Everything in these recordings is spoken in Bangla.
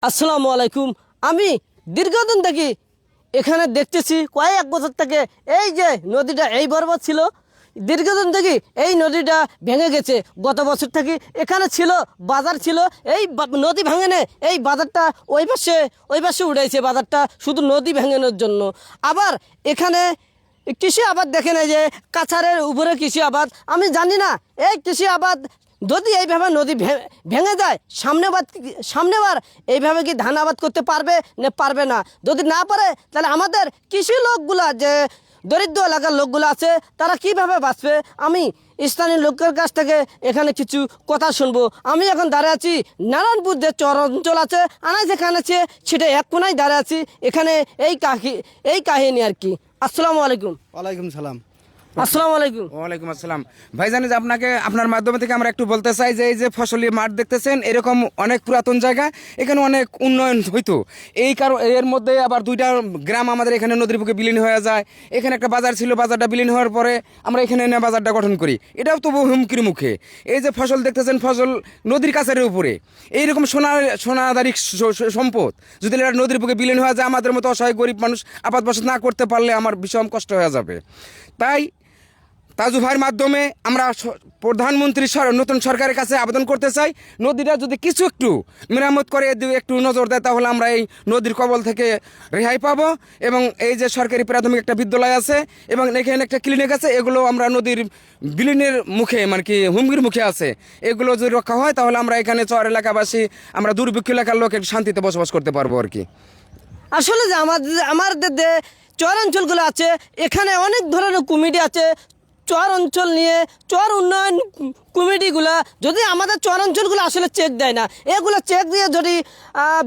আসসালামু আলাইকুম। আমি দীর্ঘদিন থেকে এখানে দেখতেছি কয়েক বছর থেকে এই যে নদীটা এই বরাবর ছিল, দীর্ঘদিন থেকে এই নদীটা ভেঙে গেছে। গত বছর থেকে এখানে ছিল বাজার ছিল, এই নদী ভাঙেনে এই বাজারটা ওই পাশে উঠেছে বাজারটা শুধু নদী ভাঙানোর জন্য। আবার এখানে কৃষি আবাদ দেখে নেই যে কাছারের উপরে কৃষি আবাদ, আমি জানি না এই কৃষি আবাদ যদি এইভাবে নদী ভেঙে যায় সামনেবার এইভাবে কি ধান আবাদ করতে পারবে না পারবে না। যদি না পারে তাহলে আমাদের কৃষি লোকগুলা যে দরিদ্র এলাকার লোকগুলো আছে তারা কিভাবে বাঁচবে। আমি স্থানীয় লোকের কাছ থেকে এখানে কিছু কথা শুনবো। আমি এখন দাঁড়িয়ে আছি নারায়ণপুর যে চর অঞ্চল আছে আনা যেখানে আছে সেটা এক কোনায় দাঁড়িয়ে আছি। এখানে এই কাহিনী আর কি। আসসালামু আলাইকুম। ওয়ালাইকুম সালাম। আসসালামু আলাইকুম। ওয়ালাইকুম আসসালাম। ভাইজান, যে আপনাকে আপনার মাধ্যমে থেকে আমরা একটু বলতে চাই যে এই যে ফসলি মাঠ দেখতেছেন এরকম অনেক পুরাতন জায়গা, এখানে অনেক উন্নয়ন হইতো। এই কারণ এর মধ্যে আবার দুইটা গ্রাম আমাদের এখানে নদীর বুকে বিলীন হয়ে যায়। এখানে একটা বাজার ছিল, বাজারটা বিলীন হওয়ার পরে আমরা এখানে এনে বাজারটা গঠন করি, এটাও তো বহু হুমকির মুখে। এই যে ফসল দেখতেছেন ফসল নদীর কাছের উপরে, এইরকম সোনাদারি সম্পদ যদি এটা নদীর বুকে বিলীন হয়ে যায়, আমাদের মতো অসহায় গরিব মানুষ আপাত বসত না করতে পারলে আমার ভীষণ কষ্ট হয়ে যাবে। তাই তাজু ভাইয়ের মাধ্যমে আমরা প্রধানমন্ত্রী নতুন সরকারের কাছে আবেদন করতে চাই, নদীটা যদি কিছু একটু মেরামত করে একটু নজর দেয় তাহলে আমরা এই নদীর কবল থেকে রেহাই পাবো। এবং এই যে সরকারি প্রাথমিক একটা বিদ্যালয় আছে এবং এখানে একটা ক্লিনিক আছে, এগুলো আমরা নদীর বিলীনের মুখে মানে কি হুমকির মুখে আছে, এগুলো যদি রক্ষা হয় তাহলে আমরা এখানে চর এলাকাবাসী আমরা দুর্ভিক্ষ এলাকার লোক একটু শান্তিতে বসবাস করতে পারবো আর কি। আসলে যে আমাদের যে চর অঞ্চলগুলো আছে এখানে অনেক ধরনের কমিটি আছে চর অঞ্চল নিয়ে। চর উন্নয়ন কমিটিগুলা যদি আমাদের চর অঞ্চলগুলো আসলে চেক দেয় না, এগুলো চেক দিয়ে যদি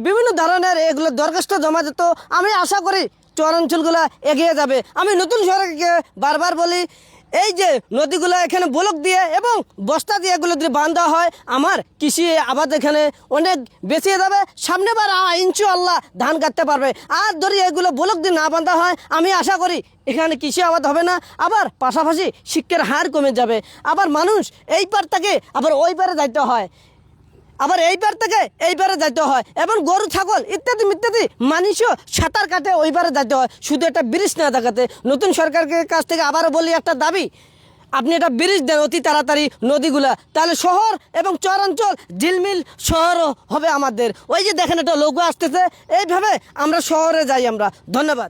বিভিন্ন ধরনের এগুলো দরখাস্ত জমা দিত, আমি আশা করি চর অঞ্চলগুলো এগিয়ে যাবে। আমি নতুন সরকারকে বারবার বলি এই যে নদীগুলো এখানে ব্লক দিয়ে এবং বস্তা দিয়ে এগুলো যদি বাঁধা হয় আমার কৃষি আবাদ এখানে অনেক বেঁচে যাবে। সামনেবার ইনশাআল্লাহ ধান কাটতে পারবে। আর যদি এগুলো ব্লক দিয়ে না বাঁধা হয় আমি আশা করি এখানে কৃষি আবাদ হবে না, আবার পাশাপাশি শিক্ষার হার কমে যাবে। আবার মানুষ এই পার থেকে আবার ওই পারে যাইতে হয়, আবার এই পার থেকে এই পারে যাইতে হয়, এবং গরু ছাগল ইত্যাদি ইত্যাদি মানুষও সাঁতার কাটে ওই পারে যাইতে হয়, শুধু একটা ব্রিজ না দেখাতে। নতুন সরকারের কাছ থেকে আবারও বলি একটা দাবি, আপনি একটা ব্রিজ দেন অতি তাড়াতাড়ি নদীগুলা, তাহলে শহর এবং চর অঞ্চল ঝিলমিল শহরও হবে আমাদের। ওই যে দেখেন একটা লোগো আসতেছে, এইভাবে আমরা শহরে যাই আমরা। ধন্যবাদ।